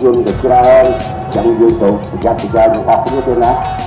dương được ra chẳng dương tụ ra học như thế nào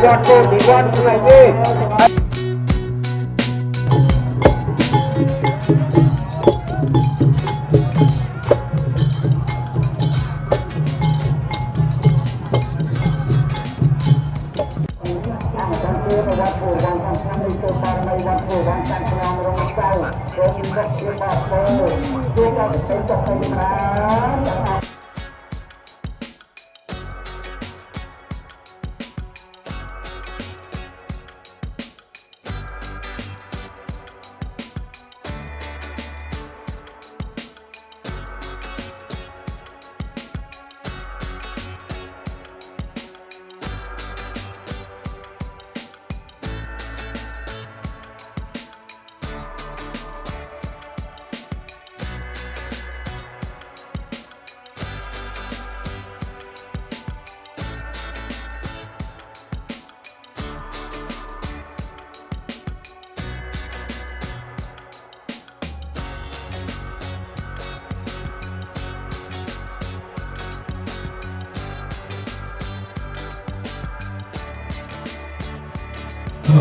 ยอดโกดีวันไหนนี่วัดโพวังทำทำในโซฟาในวัดโพวังการพลังรงเจ้าโรงบกที่บอกโพที่เราเป็นตกเป็นมาApa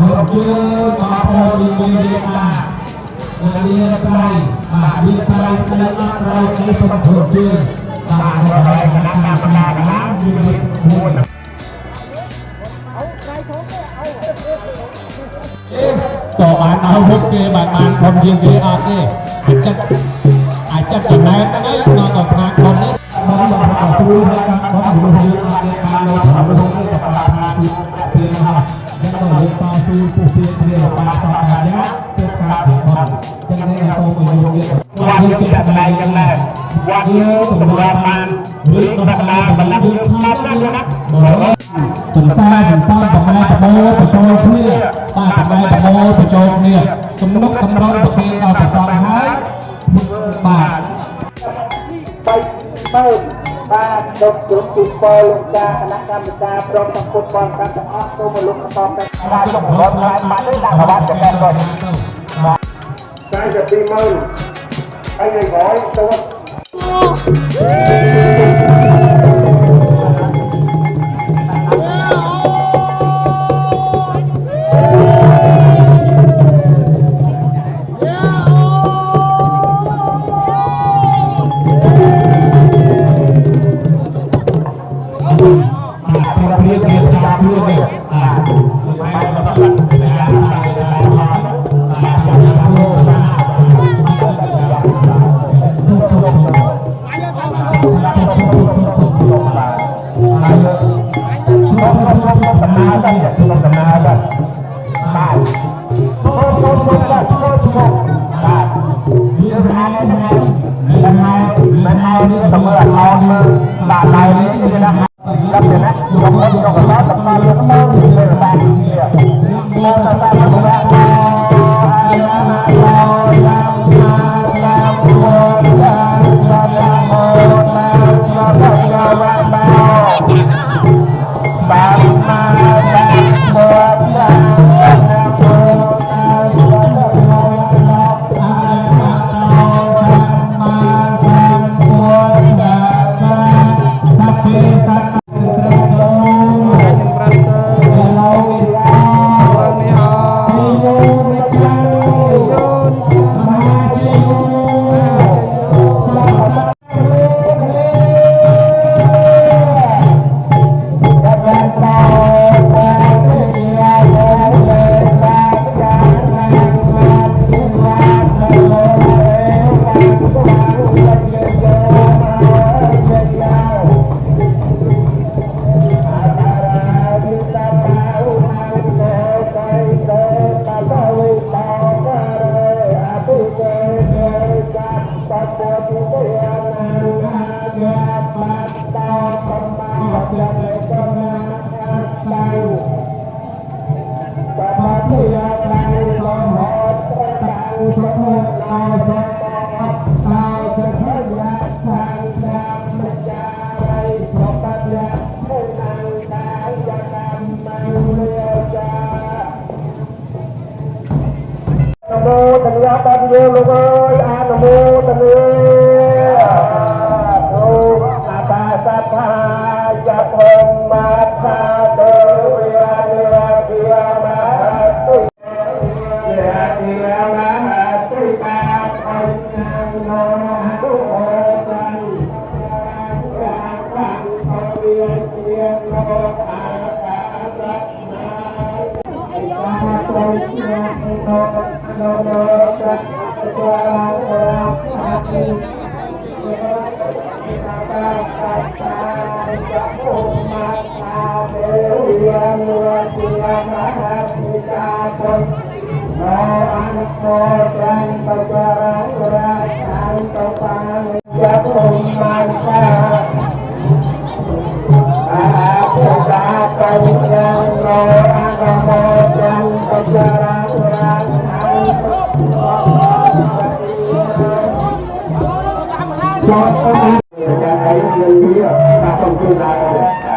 berjumpa pada mereka Kalian baik Bagi baik Kalian baik Kalian berjumpa Bagi baik Kalian berjumpaต่อมาเอาพวกเกย์บาดมันคนยิงเกย์อาร์นี่อาจจะกินแรงนะไงนอนต่อทางคนนี้มันหลอกเอาตู้นะครับเพราะอยู่ที่อาร์การเราทำไปตรงนี้จะปาทางที่เพียงนะครับยังต้องลงต่อสู้ผู้เพียงเพียงปาต่อการยักษ์เป็นการถึงความยังได้โตไปอยู่เยอะวันนี้จะอะไรกันแน่วันนี้ตำรวจมันหรือตำรวจมันนับยืนข้ามนั่นนะจุดฟ้าประมาณตะโมตะโจเนี่ยป้าประมาณตะโมตะโจเนี่ยกำลังประเคนเอาตะซองหายบาทไปบ้านดกจุดจุดปอลงกาคณะกรรมการพร้อมทั้งฟุตบอลการจะออกตัวมาลุกมาตอมกันได้ส่งรถมาด้วยต่างวัดจะแก้ก่อนใช้จะตีมือไอ้ไงขอตัว โมตัญญาตาติโย ยวลูกเอ้ยอาโนโมตเนโออาตาสัพพายะพงมาคาเดวิยาเนียเดียมาตุเดียเดียมาตุตาปัญญาโนตุโอจันยาคันโอเดียเดียโนอาตาสัพพายะพงมาคาเดวิยาเนียโนโนโนจันตัวอาติเยตาตาตาตาจะโอมาคาเดวิยาเนียเดียมาตุตาปัญญาอันโคจันปจาระราชันตปังจะโอมาคาอาภูตาปัญญาโนอันโมจันปจาระราชันตปังจะให้เรื่องนี้ถ้าต้องพูดได้เลย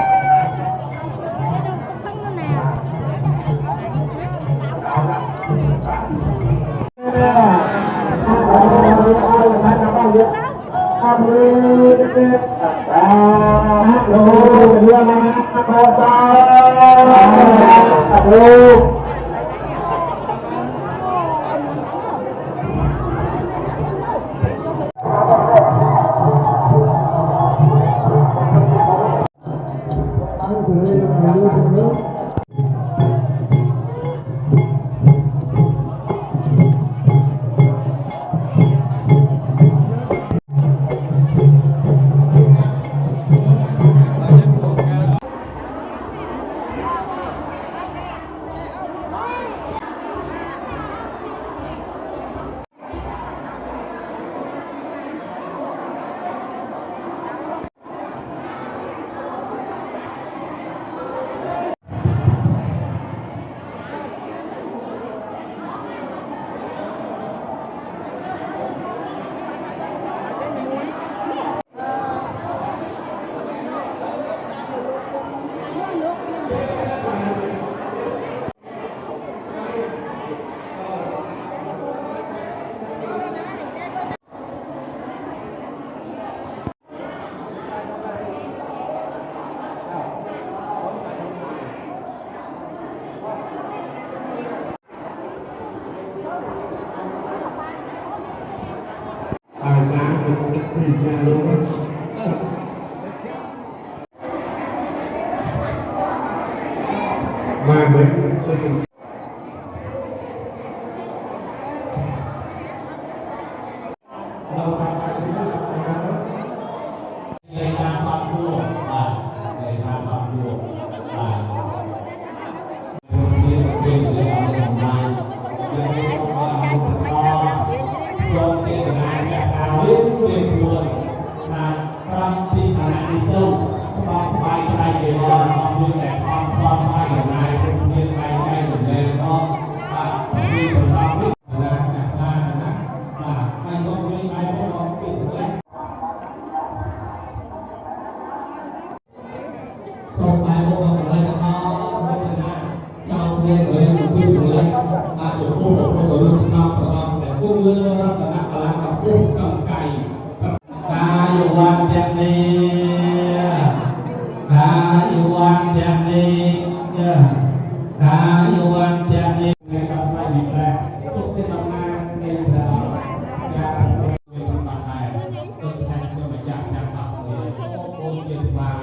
มาเหมือนเราทำการที่จะทำงานในการปรับตัวในการปรับตัวคนนี้เก่งเลยเอาไปทำงานยังไม่ต้องมาเอาต่อโยนเก่งงานจากเราเรื่องเรื่องควรทำที่ขณะนี้ต้องสบายใจเย็นๆความเรื่องแต่ความหมายอย่างไรคนเรียนไปได้หรือไม่ก็มีผลลัพธ์และจากนั้นนะให้ส่งเรื่องไปพวกเราติดเลยส่งไปพวกเราอะไรกันเนาะไม่เป็นไรเจ้าเรียนเลยอยู่ที่เลยจุดผู้ปกครองตัวลูกสาวของเราแต่กุ้งเรือรับแต่นักอะไรกับกุ้งกับไก่กายวันอย่างนี้กายวันอย่างนี้กายวันอย่างนี้ในคำว่าดีแท้ทุกที่ทำงานในตลอดอยากเป็นปัจจัยต้นแทนเพื่อมาจากการตัดเลยโอ้เกียรติบาล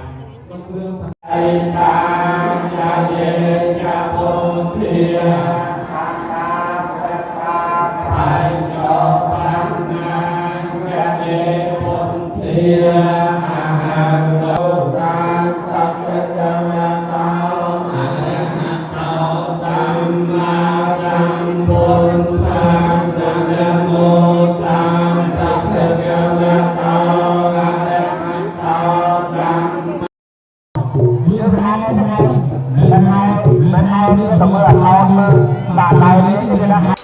ต้นเครื่องสังไอตาญาเยญาโพเทียไอจอปันนาญาเยพนเทียอาหารโลกาสัพพะจามะตาอะระหะโตสัมมาสัมพุทธัสสะนะโมตัสสะภะคะวะโตอะระหะโตสัมมามันเอาเสมอเอามือตาไหลนี่นะฮะ